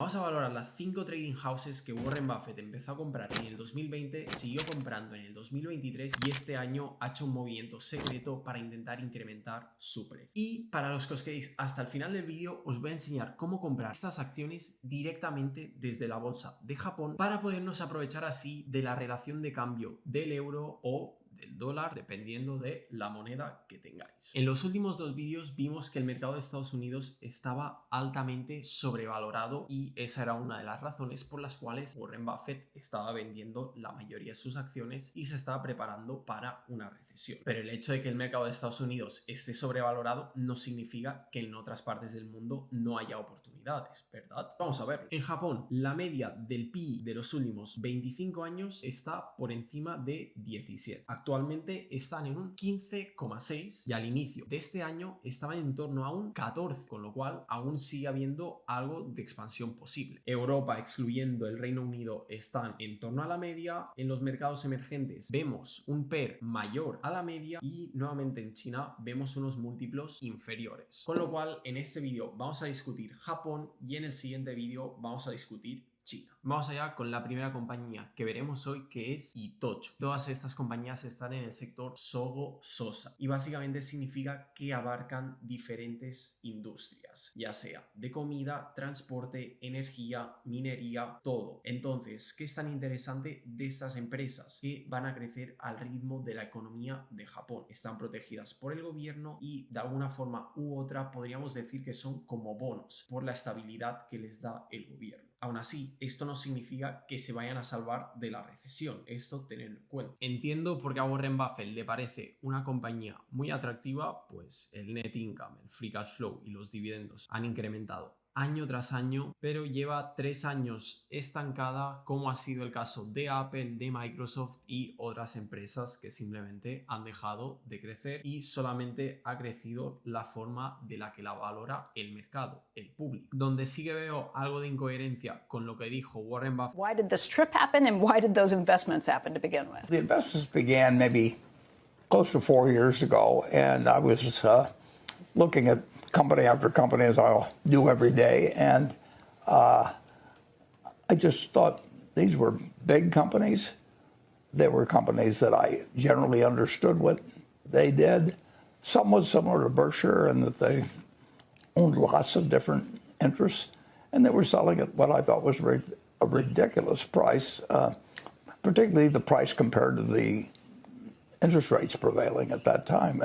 Vamos a valorar las 5 trading houses que Warren Buffett empezó a comprar en el 2020, siguió comprando en el 2023 y este año ha hecho un movimiento secreto para intentar incrementar su precio. Y para los que os quedéis hasta el final del vídeo, os voy a enseñar cómo comprar estas acciones directamente desde la bolsa de Japón para podernos aprovechar así de la relación de cambio del euro o del dólar, dependiendo de la moneda que tengáis. En los últimos dos vídeos vimos que el mercado de Estados Unidos estaba altamente sobrevalorado y esa era una de las razones por las cuales Warren Buffett estaba vendiendo la mayoría de sus acciones y se estaba preparando para una recesión. Pero el hecho de que el mercado de Estados Unidos esté sobrevalorado no significa que en otras partes del mundo no haya oportunidades, ¿verdad? Vamos a ver. En Japón, la media del PI de los últimos 25 años está por encima de 17. Actualmente están en un 15,6 y al inicio de este año estaban en torno a un 14, con lo cual aún sigue habiendo algo de expansión posible. Europa, excluyendo el Reino Unido, están en torno a la media. En los mercados emergentes vemos un PER mayor a la media y nuevamente en China vemos unos múltiplos inferiores. Con lo cual en este vídeo vamos a discutir Japón y en el siguiente vídeo vamos a discutir China. Vamos allá con la primera compañía que veremos hoy, que es Itochu. Todas estas compañías están en el sector Sogo Sosa y básicamente significa que abarcan diferentes industrias, ya sea de comida, transporte, energía, minería, todo. Entonces, ¿qué es tan interesante de estas empresas? Que van a crecer al ritmo de la economía de Japón. Están protegidas por el gobierno y de alguna forma u otra podríamos decir que son como bonos por la estabilidad que les da el gobierno. Aún así, esto no significa que se vayan a salvar de la recesión. Esto tenedlo en cuenta. Entiendo por qué a Warren Buffett le parece una compañía muy atractiva, pues el net income, el free cash flow y los dividendos han incrementado año tras año, pero lleva 3 años estancada, como ha sido el caso de Apple, de Microsoft y otras empresas que simplemente han dejado de crecer y solamente ha crecido la forma de la que la valora el mercado, el público. Donde sí que veo algo de incoherencia con lo que dijo Warren Buffett. Why did this trip happen and why did those investments happen to begin with? The investments began maybe close to 4 years ago, and I was looking at company after company, as I do every day, and I just thought these were big companies. They were companies that I generally understood what they did. Some was similar to Berkshire in that they owned lots of different interests, and they were selling at what I thought was a ridiculous price, particularly the price compared to the interest rates prevailing at that time.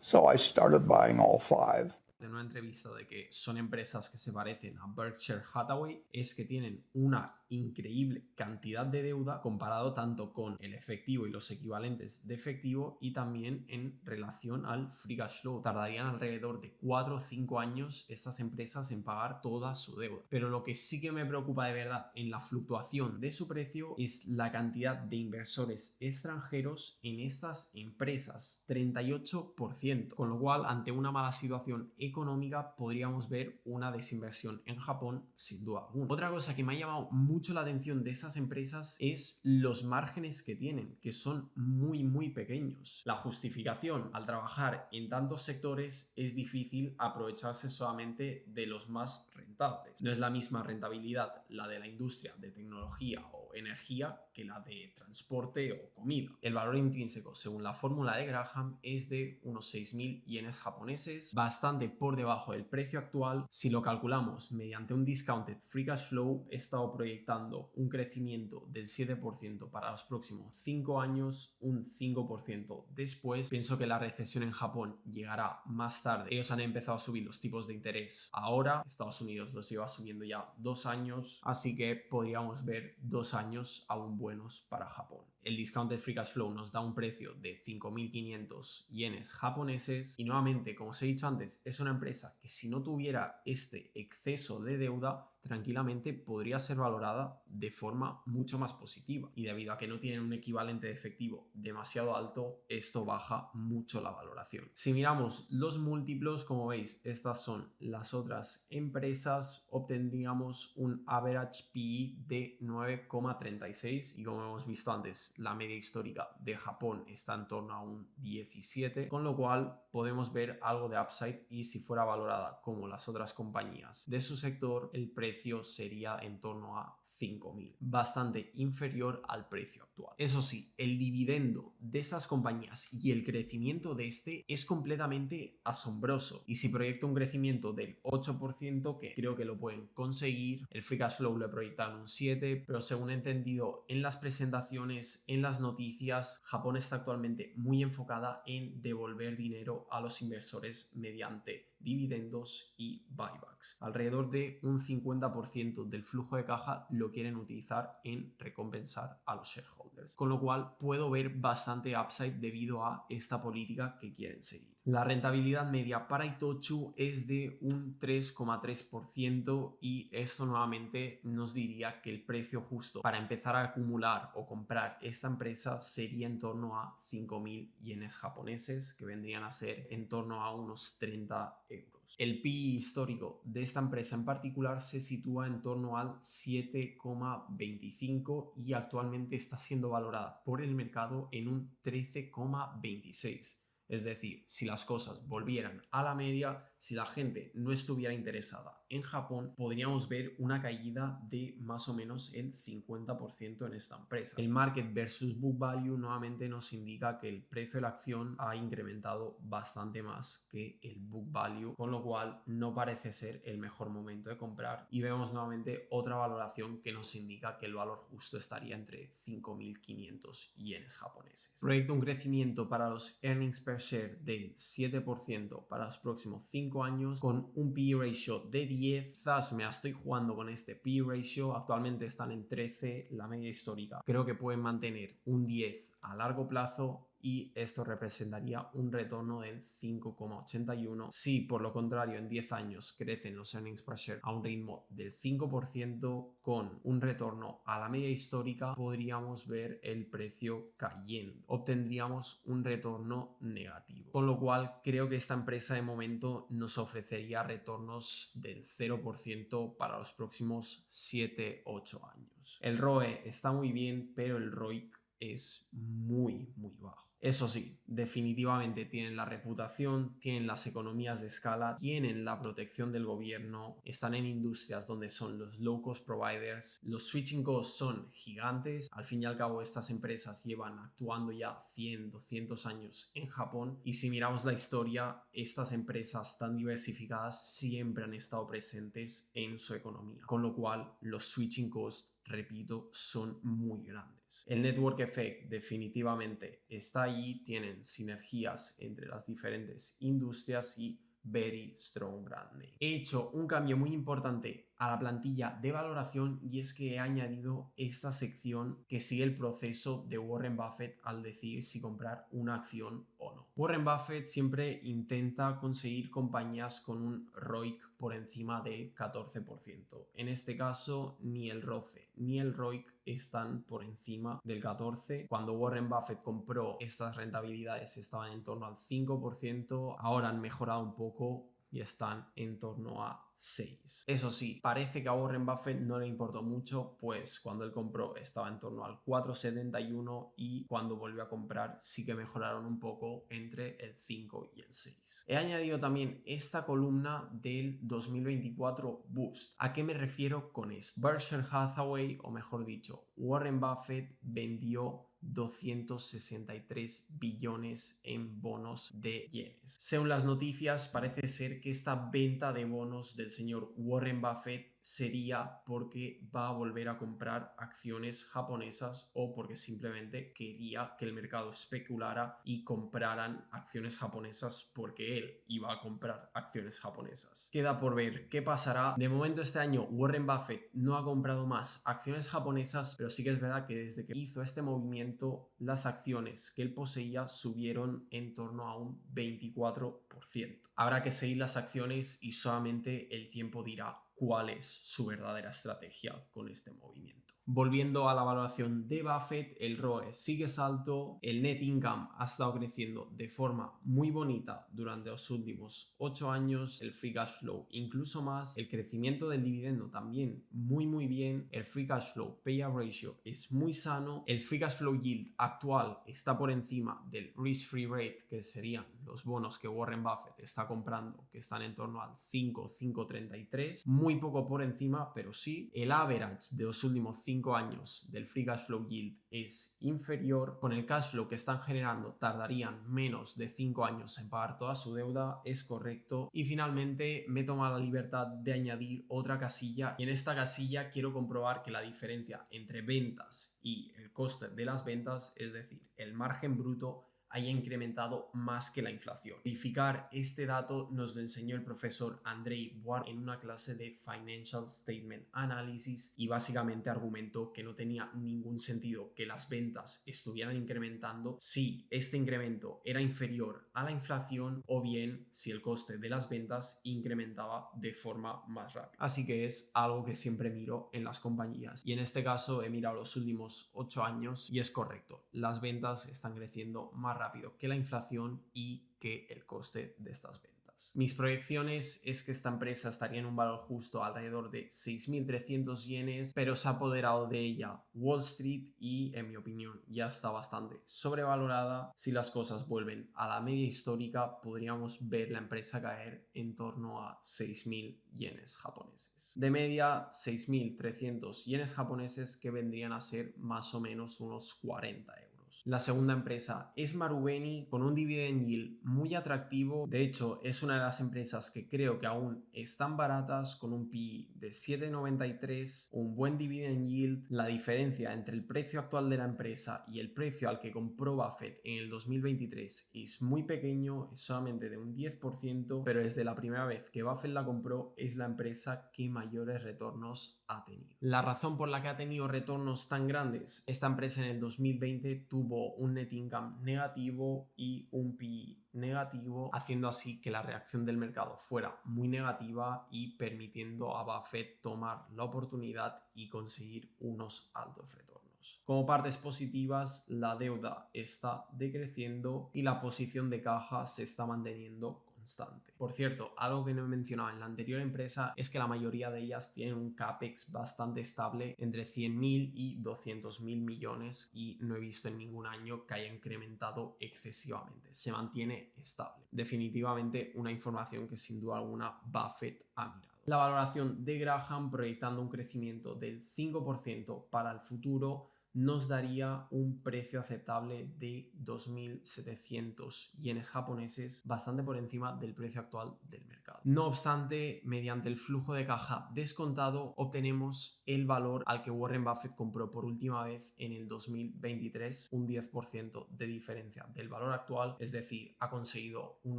So I started buying all 5. En una entrevista de que son empresas que se parecen a Berkshire Hathaway es que tienen una increíble cantidad de deuda comparado tanto con el efectivo y los equivalentes de efectivo y también en relación al free cash flow. Tardarían alrededor de 4 o 5 años estas empresas en pagar toda su deuda. Pero lo que sí que me preocupa de verdad en la fluctuación de su precio es la cantidad de inversores extranjeros en estas empresas, 38%, con lo cual ante una mala situación económica podríamos ver una desinversión en Japón sin duda alguna. Otra cosa que me ha llamado mucho la atención de estas empresas es los márgenes que tienen, que son muy pequeños. La justificación al trabajar en tantos sectores es difícil aprovecharse solamente de los más rentables. No es la misma rentabilidad la de la industria de tecnología o energía que la de transporte o comida. El valor intrínseco según la fórmula de Graham es de unos 6.000 yenes japoneses, bastante por debajo del precio actual. Si lo calculamos mediante un discounted free cash flow, he estado proyectando un crecimiento del 7% para los próximos 5 años, un 5% después. Pienso que la recesión en Japón llegará más tarde. Ellos han empezado a subir los tipos de interés ahora, Estados Unidos los lleva subiendo ya 2 años, así que podríamos ver 2 años aún buenos para Japón. El discounted free cash flow nos da un precio de 5.500 yenes japoneses y nuevamente, como os he dicho antes, es una empresa que si no tuviera este exceso de deuda tranquilamente podría ser valorada de forma mucho más positiva y debido a que no tienen un equivalente de efectivo demasiado alto, esto baja mucho la valoración. Si miramos los múltiplos, como veis, estas son las otras empresas, obtendríamos un average PE de 9,36 y como hemos visto antes, la media histórica de Japón está en torno a un 17, con lo cual podemos ver algo de upside y si fuera valorada como las otras compañías de su sector, el precio precio sería en torno a 5.000, bastante inferior al precio actual. Eso sí, el dividendo de estas compañías y el crecimiento de este es completamente asombroso, y si proyecta un crecimiento del 8%, que creo que lo pueden conseguir, el free cash flow lo proyectan un 7%, pero según he entendido en las presentaciones, en las noticias, Japón está actualmente muy enfocada en devolver dinero a los inversores mediante dividendos y buybacks. Alrededor de un 50% del flujo de caja lo quieren utilizar en recompensar a los shareholders, con lo cual puedo ver bastante upside debido a esta política que quieren seguir. La rentabilidad media para Itochu es de un 3,3% y esto nuevamente nos diría que el precio justo para empezar a acumular o comprar esta empresa sería en torno a 5.000 yenes japoneses, que vendrían a ser en torno a unos 30 euros. El PE histórico de esta empresa en particular se sitúa en torno al 7,25 y actualmente está siendo valorada por el mercado en un 13,26. Es decir, si las cosas volvieran a la media, si la gente no estuviera interesada en Japón, podríamos ver una caída de más o menos el 50% en esta empresa. El market versus book value nuevamente nos indica que el precio de la acción ha incrementado bastante más que el book value, con lo cual no parece ser el mejor momento de comprar, y vemos nuevamente otra valoración que nos indica que el valor justo estaría entre 5.500 yenes japoneses. Proyecta un crecimiento para los earnings per share del 7% para los próximos 5 años, con un PE ratio de 10. Quizás me la estoy jugando con este PE ratio, actualmente están en 13, la media histórica. Creo que pueden mantener un 10 a largo plazo, y esto representaría un retorno del 5,81. Si por lo contrario en 10 años crecen los earnings per share a un ritmo del 5% con un retorno a la media histórica, podríamos ver el precio cayendo. Obtendríamos un retorno negativo. Con lo cual creo que esta empresa de momento nos ofrecería retornos del 0% para los próximos 7-8 años. El ROE está muy bien, pero el ROIC es muy bajo. Eso sí, definitivamente tienen la reputación, tienen las economías de escala, tienen la protección del gobierno, están en industrias donde son los low cost providers, los switching costs son gigantes. Al fin y al cabo, estas empresas llevan actuando ya 100, 200 años en Japón, y si miramos la historia, estas empresas tan diversificadas siempre han estado presentes en su economía, con lo cual los switching costs, repito, son muy grandes. El network effect definitivamente está ahí, tienen sinergias entre las diferentes industrias y very strong brand name. He hecho un cambio muy importante a la plantilla de valoración, y es que he añadido esta sección que sigue el proceso de Warren Buffett al decidir si comprar una acción o no. Warren Buffett siempre intenta conseguir compañías con un ROIC por encima del 14%. En este caso, ni el ROCE ni el ROIC están por encima del 14%. Cuando Warren Buffett compró, estas rentabilidades estaban en torno al 5%, ahora han mejorado un poco y están en torno a 6. Eso sí, parece que a Warren Buffett no le importó mucho, pues cuando él compró estaba en torno al 4,71 y cuando volvió a comprar sí que mejoraron un poco entre el 5 y el 6. He añadido también esta columna del 2024 Boost. ¿A qué me refiero con esto? Berkshire Hathaway, o mejor dicho, Warren Buffett vendió 263 billones en bonos de yenes. Según las noticias, parece ser que esta venta de bonos del señor Warren Buffett sería porque va a volver a comprar acciones japonesas, o porque simplemente quería que el mercado especulara y compraran acciones japonesas porque él iba a comprar acciones japonesas. Queda por ver qué pasará. De momento este año Warren Buffett no ha comprado más acciones japonesas, pero sí que es verdad que desde que hizo este movimiento, las acciones que él poseía subieron en torno a un 24%. Habrá que seguir las acciones y solamente el tiempo dirá cuál es su verdadera estrategia con este movimiento. Volviendo a la valoración de Buffett, el ROE sigue alto, el net income ha estado creciendo de forma muy bonita durante los últimos 8 años, el free cash flow incluso más, el crecimiento del dividendo también muy bien, el free cash flow payout ratio es muy sano, el free cash flow yield actual está por encima del risk free rate, que serían los bonos que Warren Buffett está comprando, que están en torno al 5,33, muy poco por encima, pero sí, el average de los últimos 5 años del free cash flow yield es inferior, con el cash flow que están generando tardarían menos de 5 años en pagar toda su deuda, es correcto. Y finalmente me he tomado la libertad de añadir otra casilla, y en esta casilla quiero comprobar que la diferencia entre ventas y el coste de las ventas, es decir, el margen bruto, haya incrementado más que la inflación. Verificar este dato nos lo enseñó el profesor Andrei Boar en una clase de Financial Statement Analysis, y básicamente argumentó que no tenía ningún sentido que las ventas estuvieran incrementando si este incremento era inferior a la inflación o bien si el coste de las ventas incrementaba de forma más rápida. Así que es algo que siempre miro en las compañías, y en este caso he mirado los últimos 8 años y es correcto, las ventas están creciendo más rápido que la inflación y que el coste de estas ventas. Mis proyecciones es que esta empresa estaría en un valor justo alrededor de 6.300 yenes, pero se ha apoderado de ella Wall Street y, en mi opinión, ya está bastante sobrevalorada. Si las cosas vuelven a la media histórica, podríamos ver la empresa caer en torno a 6.000 yenes japoneses. De media, 6.300 yenes japoneses, que vendrían a ser más o menos unos 40 euros. La segunda empresa es Marubeni, con un dividend yield muy atractivo. De hecho, es una de las empresas que creo que aún están baratas, con un PE de 7,93, un buen dividend yield. La diferencia entre el precio actual de la empresa y el precio al que compró Buffett en el 2023 es muy pequeño, es solamente de un 10%, pero desde la primera vez que Buffett la compró es la empresa que mayores retornos ha tenido. La razón por la que ha tenido retornos tan grandes: esta empresa en el 2020 tuvo un net income negativo y un PE negativo, haciendo así que la reacción del mercado fuera muy negativa y permitiendo a Buffett tomar la oportunidad y conseguir unos altos retornos. Como partes positivas, la deuda está decreciendo y la posición de caja se está manteniendo constante. Por cierto, algo que no he mencionado en la anterior empresa es que la mayoría de ellas tienen un CAPEX bastante estable, entre 100.000 y 200.000 millones, y no he visto en ningún año que haya incrementado excesivamente. Se mantiene estable. Definitivamente una información que sin duda alguna Buffett ha mirado. La valoración de Graham, proyectando un crecimiento del 5% para el futuro, nos daría un precio aceptable de 2.700 yenes japoneses, bastante por encima del precio actual del mercado. No obstante, mediante el flujo de caja descontado, obtenemos el valor al que Warren Buffett compró por última vez en el 2023, un 10% de diferencia del valor actual, es decir, ha conseguido un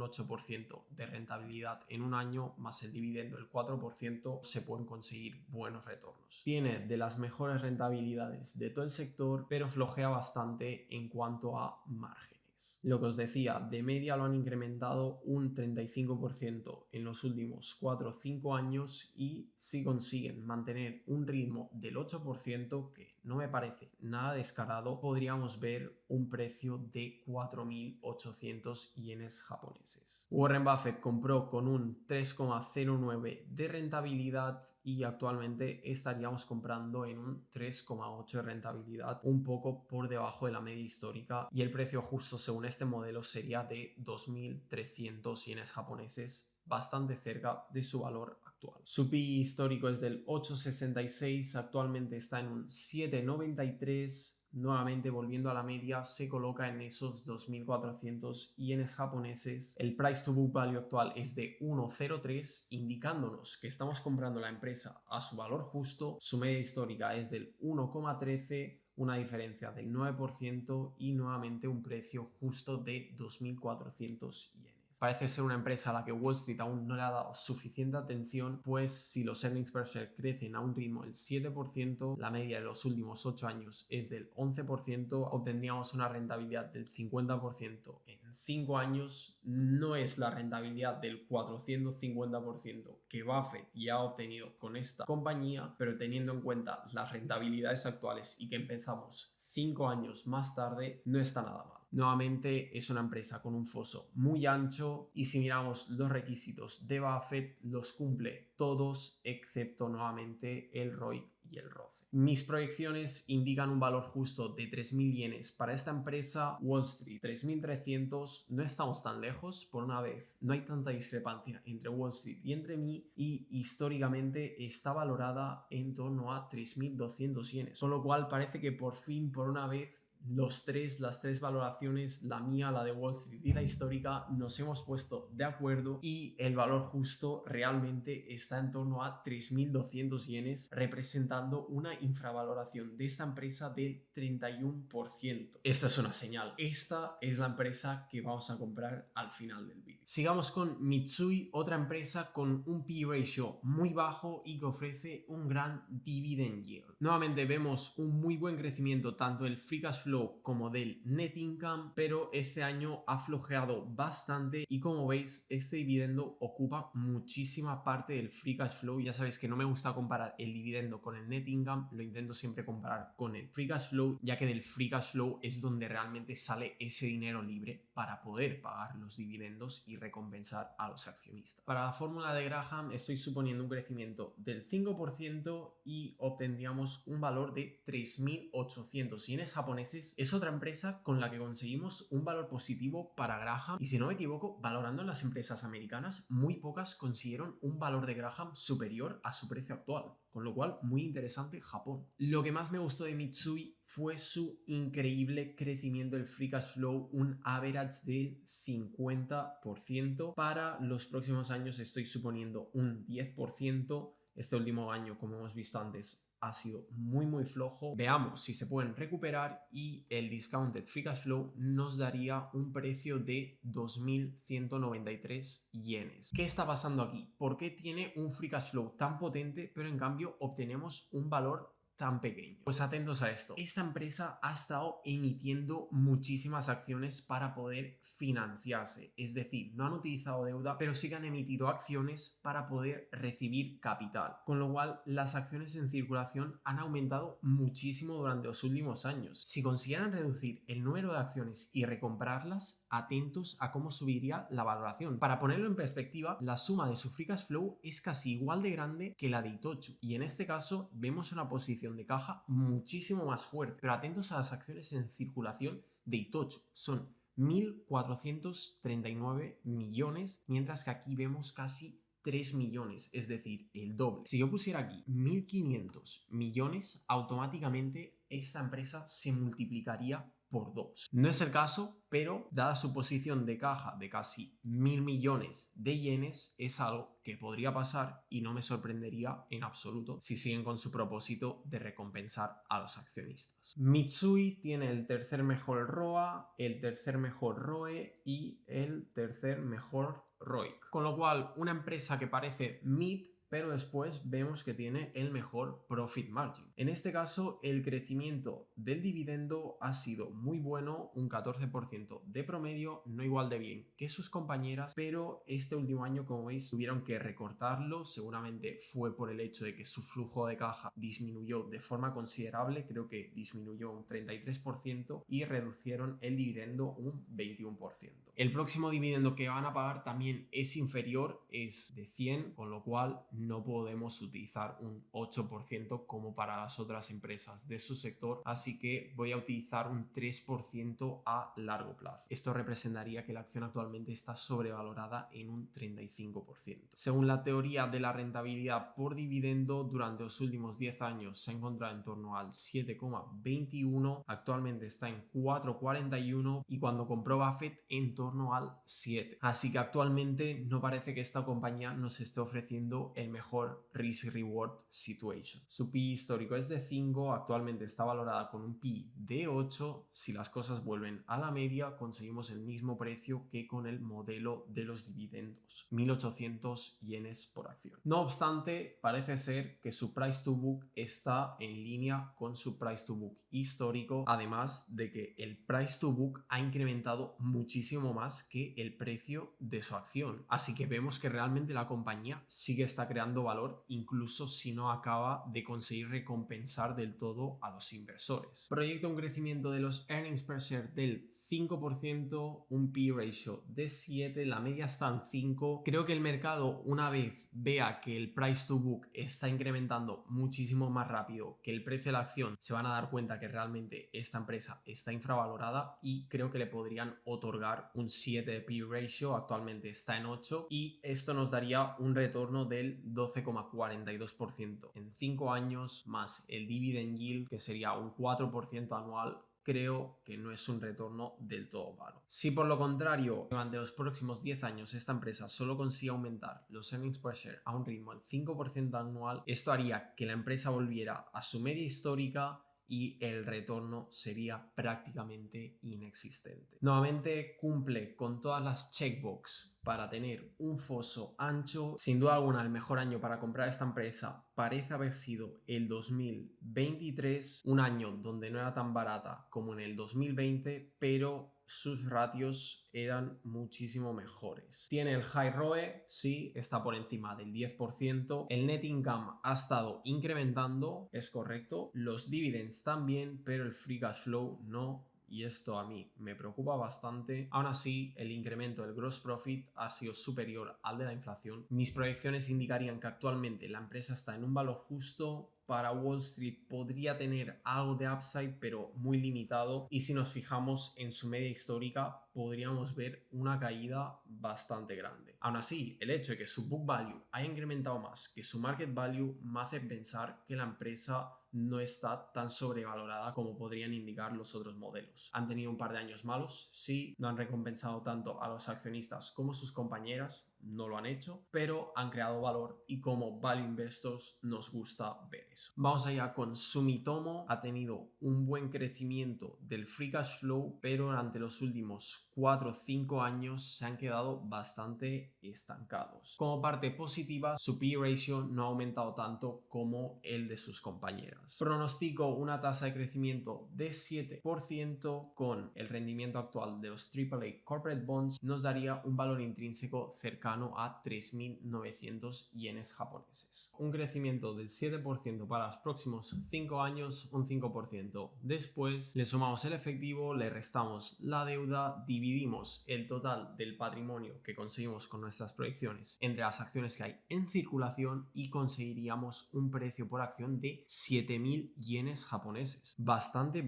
8% de rentabilidad en un año, más el dividendo el 4%, se pueden conseguir buenos retornos. Tiene de las mejores rentabilidades de todo el sector, pero flojea bastante en cuanto a márgenes. Lo que os decía, de media lo han incrementado un 35% en los últimos 4 o 5 años, y si consiguen mantener un ritmo del 8%, que no me parece nada descarado, podríamos ver un precio de 4.800 yenes japoneses. Warren Buffett compró con un 3,09 de rentabilidad y actualmente estaríamos comprando en un 3,8 de rentabilidad, un poco por debajo de la media histórica, y el precio justo según este modelo sería de 2.300 yenes japoneses, bastante cerca de su valor actual. Su PE histórico es del 8,66, actualmente está en un 7,93. Nuevamente, volviendo a la media, se coloca en esos 2.400 yenes japoneses. El price to book value actual es de 1,03, indicándonos que estamos comprando la empresa a su valor justo. Su media histórica es del 1,13, una diferencia del 9%, y nuevamente un precio justo de 2.400 yenes. Parece ser una empresa a la que Wall Street aún no le ha dado suficiente atención, pues si los earnings per share crecen a un ritmo del 7%, la media de los últimos 8 años es del 11%, obtendríamos una rentabilidad del 50% en 5 años no es la rentabilidad del 450% que Buffett ya ha obtenido con esta compañía, pero teniendo en cuenta las rentabilidades actuales y que empezamos 5 años más tarde, no está nada mal. Nuevamente es una empresa con un foso muy ancho y si miramos los requisitos de Buffett, los cumple todos excepto nuevamente el ROIC y el ROCE. Mis proyecciones indican un valor justo de 3.000 yenes para esta empresa. Wall Street 3.300, no estamos tan lejos, por una vez no hay tanta discrepancia entre Wall Street y entre mí, y históricamente está valorada en torno a 3.200 yenes, con lo cual parece que por fin, por una vez, las tres valoraciones, la mía, la de Wall Street y la histórica, nos hemos puesto de acuerdo y el valor justo realmente está en torno a 3.200 yenes, representando una infravaloración de esta empresa del 31%. Esto es una señal. Esta es la empresa que vamos a comprar al final del vídeo. Sigamos con Mitsui, otra empresa con un P/E ratio muy bajo y que ofrece un gran dividend yield. Nuevamente vemos un muy buen crecimiento tanto del free cash flow como del net income, pero este año ha flojeado bastante y como veis este dividendo ocupa muchísima parte del free cash flow. Ya sabéis que no me gusta comparar el dividendo con el net income, lo intento siempre comparar con el free cash flow, ya que del free cash flow es donde realmente sale ese dinero libre para poder pagar los dividendos y recompensar a los accionistas. Para la fórmula de Graham estoy suponiendo un crecimiento del 5% y obtendríamos un valor de 3.800 yenes japoneses. Es otra empresa con la que conseguimos un valor positivo para Graham y si no me equivoco, valorando las empresas americanas, muy pocas consiguieron un valor de Graham superior a su precio actual, con lo cual muy interesante Japón. Lo que más me gustó de Mitsui fue su increíble crecimiento del free cash flow, un average del 50%. Para los próximos años estoy suponiendo un 10%. Este último año, como hemos visto antes, ha sido muy flojo. Veamos si se pueden recuperar y el discounted free cash flow nos daría un precio de 2.193 yenes. ¿Qué está pasando aquí? ¿Por qué tiene un free cash flow tan potente pero en cambio obtenemos un valor tan pequeño? Pues atentos a esto. Esta empresa ha estado emitiendo muchísimas acciones para poder financiarse. Es decir, no han utilizado deuda, pero sí que han emitido acciones para poder recibir capital. Con lo cual, las acciones en circulación han aumentado muchísimo durante los últimos años. Si consiguieran reducir el número de acciones y recomprarlas, atentos a cómo subiría la valoración. Para ponerlo en perspectiva, la suma de su free cash flow es casi igual de grande que la de Itochu. Y en este caso, vemos una posición de caja muchísimo más fuerte, pero atentos a las acciones en circulación de Itochu, son 1.439 millones, mientras que aquí vemos casi 3 millones, es decir, el doble. Si yo pusiera aquí 1.500 millones, automáticamente esta empresa se multiplicaría por 2. No es el caso, pero dada su posición de caja de casi 1.000 millones de yenes, es algo que podría pasar y no me sorprendería en absoluto si siguen con su propósito de recompensar a los accionistas. Mitsui tiene el tercer mejor ROA, el tercer mejor ROE y el tercer mejor ROIC. Con lo cual, una empresa que parece mid, pero después vemos que tiene el mejor profit margin. En este caso, el crecimiento del dividendo ha sido muy bueno, un 14% de promedio, no igual de bien que sus compañeras, pero este último año, como veis, tuvieron que recortarlo. Seguramente fue por el hecho de que su flujo de caja disminuyó de forma considerable, creo que disminuyó un 33% y reducieron el dividendo un 21%. El próximo dividendo que van a pagar también es inferior, es de 100, con lo cual no podemos utilizar un 8% como para las otras empresas de su sector, así que voy a utilizar un 3% a largo plazo. Esto representaría que la acción actualmente está sobrevalorada en un 35%. Según la teoría de la rentabilidad por dividendo, durante los últimos 10 años se ha encontrado en torno al 7,21, actualmente está en 4,41 y cuando compró Buffett en torno al 7. Así que actualmente no parece que esta compañía nos esté ofreciendo el mejor risk-reward situation. Su PE histórico es de 5, actualmente está valorada con un PE de 8. Si las cosas vuelven a la media, conseguimos el mismo precio que con el modelo de los dividendos, 1.800 yenes por acción. No obstante, parece ser que su price to book está en línea con su price to book histórico, además de que el price to book ha incrementado muchísimo más que el precio de su acción. Así que vemos que realmente la compañía sí que está creando valor, incluso si no acaba de conseguir recompensar del todo a los inversores. Proyecta un crecimiento de los earnings per share del 5%, un P/E ratio de 7, la media está en 5. Creo que el mercado, una vez vea que el price to book está incrementando muchísimo más rápido que el precio de la acción, se van a dar cuenta que realmente esta empresa está infravalorada y creo que le podrían otorgar un 7 de P/E ratio, actualmente está en 8 y esto nos daría un retorno del 12,42% en 5 años más el dividend yield, que sería un 4% anual. Creo que no es un retorno del todo malo. Si por lo contrario, durante los próximos 10 años esta empresa solo consigue aumentar los earnings per share a un ritmo del 5% anual, esto haría que la empresa volviera a su media histórica y el retorno sería prácticamente inexistente. Nuevamente cumple con todas las checkbox para tener un foso ancho. Sin duda alguna, el mejor año para comprar esta empresa parece haber sido el 2023, un año donde no era tan barata como en el 2020, pero sus ratios eran muchísimo mejores. Tiene el high ROE, sí, está por encima del 10%. El net income ha estado incrementando, es correcto. Los dividends también, pero el free cash flow no. Y esto a mí me preocupa bastante. Aún así, el incremento del gross profit ha sido superior al de la inflación. Mis proyecciones indicarían que actualmente la empresa está en un valor justo. Para Wall Street podría tener algo de upside, pero muy limitado. Y si nos fijamos en su media histórica, podríamos ver una caída bastante grande. Aún así, el hecho de que su book value haya incrementado más que su market value me hace pensar que la empresa no está tan sobrevalorada como podrían indicar los otros modelos. Han tenido un par de años malos, sí, no han recompensado tanto a los accionistas como sus compañeras, no lo han hecho, pero han creado valor y como value investors nos gusta ver eso. Vamos allá con Sumitomo. Ha tenido un buen crecimiento del free cash flow, pero durante los últimos 4 o 5 años se han quedado bastante estancados. Como parte positiva, su P/E ratio no ha aumentado tanto como el de sus compañeras. Pronostico una tasa de crecimiento de 7% con el rendimiento actual de los AAA Corporate Bonds, nos daría un valor intrínseco cercano a 3.900 yenes japoneses. Un crecimiento del 7% para los próximos 5 años, un 5% después. Le sumamos el efectivo, le restamos la deuda, dividimos el total del patrimonio que conseguimos con nuestras proyecciones entre las acciones que hay en circulación y conseguiríamos un precio por acción de 7.000 yenes japoneses. Bastante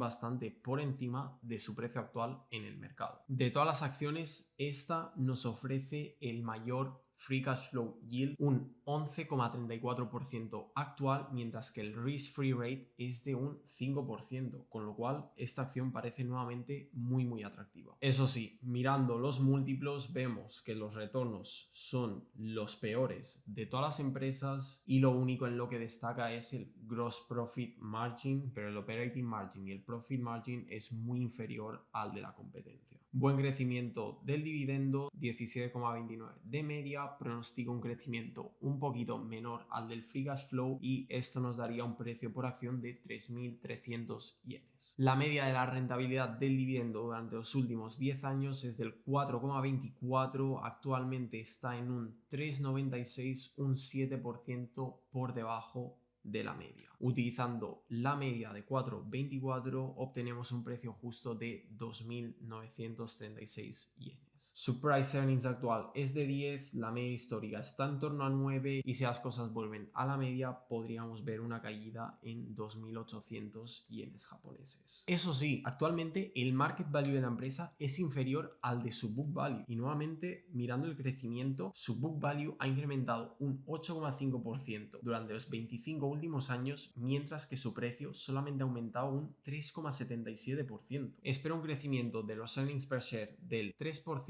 por encima de su precio actual en el mercado. De todas las acciones, esta nos ofrece el mayor free cash flow yield, un 11,34% actual, mientras que el risk free rate es de un 5%, con lo cual esta acción parece nuevamente muy atractiva. Eso sí, mirando los múltiplos vemos que los retornos son los peores de todas las empresas y lo único en lo que destaca es el gross profit margin, pero el operating margin y el profit margin es muy inferior al de la competencia. Buen crecimiento del dividendo, 17,29 de media, pronostico un crecimiento un poquito menor al del free cash flow y esto nos daría un precio por acción de 3.300 yenes. La media de la rentabilidad del dividendo durante los últimos 10 años es del 4,24, actualmente está en un 3,96, un 7% por debajo de la media. Utilizando la media de 4,24 obtenemos un precio justo de 2.936 yenes. Su price earnings actual es de 10, la media histórica está en torno a 9 y si las cosas vuelven a la media podríamos ver una caída en 2.800 yenes japoneses. Eso sí, actualmente el market value de la empresa es inferior al de su book value y nuevamente mirando el crecimiento, su book value ha incrementado un 8,5% durante los 25 últimos años, mientras que su precio solamente ha aumentado un 3,77%. Espero un crecimiento de los earnings per share del 3%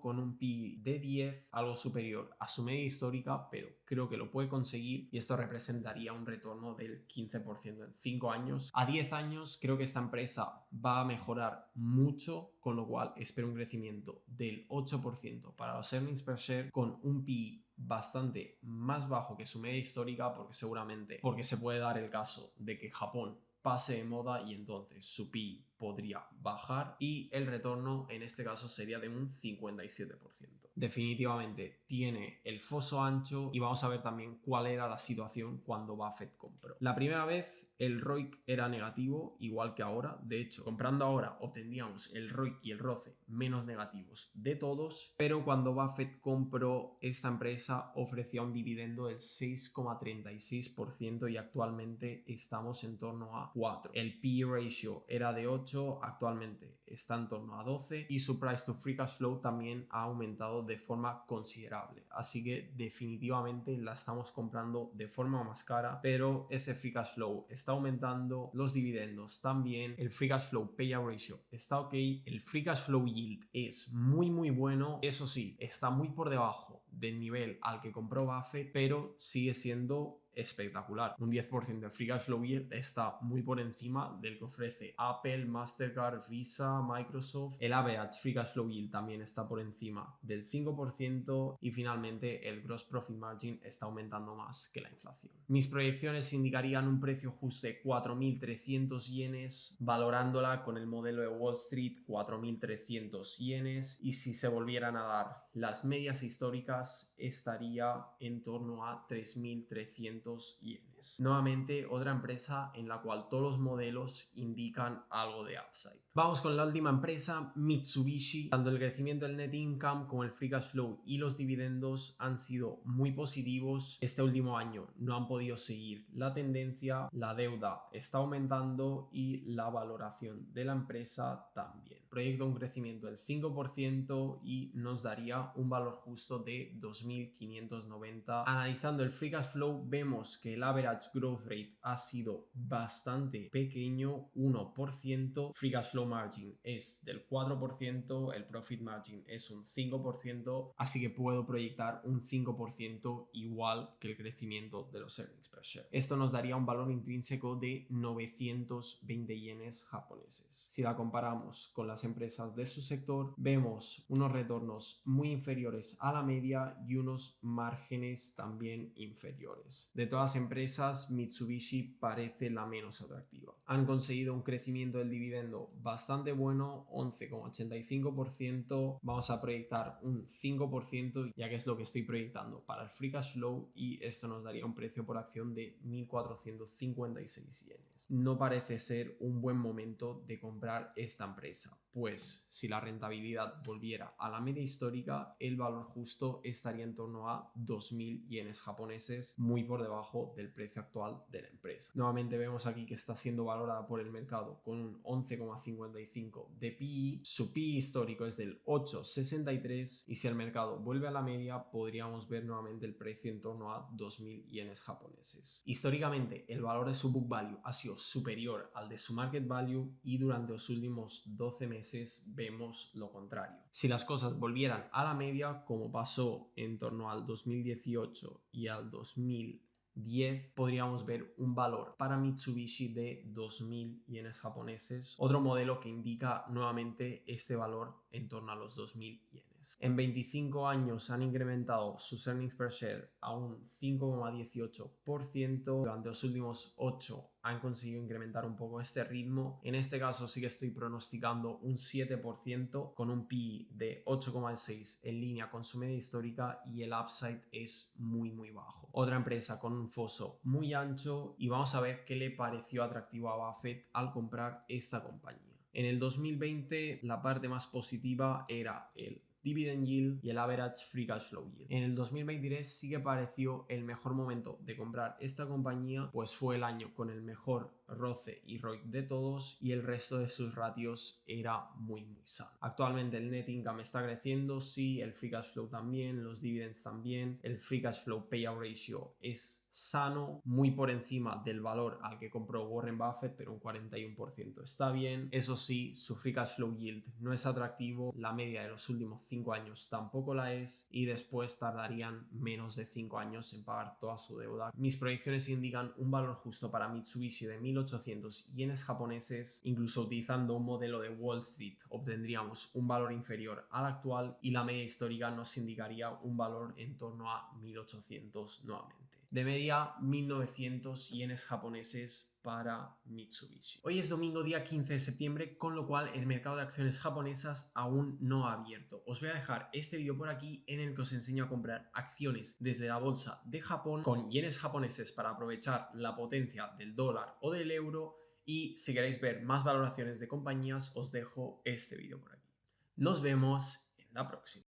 con un P/E de 10, algo superior a su media histórica, pero creo que lo puede conseguir y esto representaría un retorno del 15% en 5 años. A 10 años creo que esta empresa va a mejorar mucho, con lo cual espero un crecimiento del 8% para los earnings per share con un P/E bastante más bajo que su media histórica, porque seguramente se puede dar el caso de que Japón pase de moda y entonces su PI podría bajar y el retorno en este caso sería de un 57%. Definitivamente tiene el foso ancho y vamos a ver también cuál era la situación cuando Buffett compró. La primera vez el ROIC era negativo, igual que ahora. De hecho, comprando ahora obtendríamos el ROIC y el ROCE menos negativos de todos, pero cuando Buffett compró esta empresa ofrecía un dividendo del 6,36% y actualmente estamos en torno a 4. El PE ratio era de 8, actualmente está en torno a 12 y su price to free cash flow también ha aumentado de forma considerable. Así que definitivamente la estamos comprando de forma más cara, pero ese free cash flow está aumentando, los dividendos también, el free cash flow payout ratio está ok, el free cash flow yield es muy bueno, eso sí, está muy por debajo del nivel al que compró Buffett, pero sigue siendo espectacular. Un 10% de free cash flow yield está muy por encima del que ofrece Apple, Mastercard, Visa, Microsoft. El average free cash flow yield también está por encima del 5% y finalmente el gross profit margin está aumentando más que la inflación. Mis proyecciones indicarían un precio justo de 4.300 yenes, valorándola con el modelo de Wall Street 4.300 yenes, y si se volvieran a dar las medias históricas estaría en torno a 3.300 yenes. Nuevamente otra empresa en la cual todos los modelos indican algo de upside. Vamos con la última empresa, Mitsubishi. Tanto el crecimiento del net income como el free cash flow y los dividendos han sido muy positivos. Este último año no han podido seguir la tendencia, la deuda está aumentando y la valoración de la empresa también. Proyecta un crecimiento del 5% y nos daría un valor justo de 2.590. Analizando el free cash flow vemos que el average growth rate ha sido bastante pequeño, 1%, free cash flow margin es del 4%, el profit margin es un 5%, así que puedo proyectar un 5% igual que el crecimiento de los earnings per share. Esto nos daría un valor intrínseco de 920 yenes japoneses. Si la comparamos con las empresas de su sector, vemos unos retornos muy inferiores a la media y unos márgenes también inferiores. De todas las empresas, Mitsubishi parece la menos atractiva. Han conseguido un crecimiento del dividendo bastante bueno, 11,85%. Vamos a proyectar un 5%, ya que es lo que estoy proyectando para el free cash flow, y esto nos daría un precio por acción de 1.456 yenes. No parece ser un buen momento de comprar esta empresa, pues si la rentabilidad volviera a la media histórica, el valor justo estaría en torno a 2.000 yenes japoneses, muy por debajo del precio actual de la empresa. Nuevamente vemos aquí que está siendo valorada por el mercado con un 11,55 de PI, su PI histórico es del 8,63 y si el mercado vuelve a la media podríamos ver nuevamente el precio en torno a 2.000 yenes japoneses. Históricamente el valor de su book value ha sido superior al de su market value y durante los últimos 12 meses vemos lo contrario. Si las cosas volvieran a la media, como pasó en torno al 2018 y al 2010, podríamos ver un valor para Mitsubishi de 2.000 yenes japoneses, otro modelo que indica nuevamente este valor en torno a los 2.000 yenes. En 25 años han incrementado sus earnings per share a un 5,18%. Durante los últimos 8 han conseguido incrementar un poco este ritmo. En este caso sí que estoy pronosticando un 7% con un PI de 8,6 en línea con su media histórica y el upside es muy bajo. Otra empresa con un foso muy ancho y vamos a ver qué le pareció atractivo a Buffett al comprar esta compañía. En el 2020 la parte más positiva era el dividend yield y el average free cash flow yield. En el 2023 sí que pareció el mejor momento de comprar esta compañía, pues fue el año con el mejor ROCE y ROIC de todos y el resto de sus ratios era muy sano. Actualmente el net income está creciendo, sí, el free cash flow también, los dividends también, el free cash flow payout ratio es sano, muy por encima del valor al que compró Warren Buffett, pero un 41% está bien. Eso sí, su free cash flow yield no es atractivo, la media de los últimos 5 años tampoco la es y después tardarían menos de 5 años en pagar toda su deuda. Mis proyecciones indican un valor justo para Mitsubishi de 1.800 yenes japoneses, incluso utilizando un modelo de Wall Street obtendríamos un valor inferior al actual y la media histórica nos indicaría un valor en torno a 1.800 nuevamente. De media, 1.900 yenes japoneses para Mitsubishi. Hoy es domingo, día 15 de septiembre, con lo cual el mercado de acciones japonesas aún no ha abierto. Os voy a dejar este vídeo por aquí en el que os enseño a comprar acciones desde la bolsa de Japón con yenes japoneses para aprovechar la potencia del dólar o del euro. Y si queréis ver más valoraciones de compañías, os dejo este vídeo por aquí. Nos vemos en la próxima.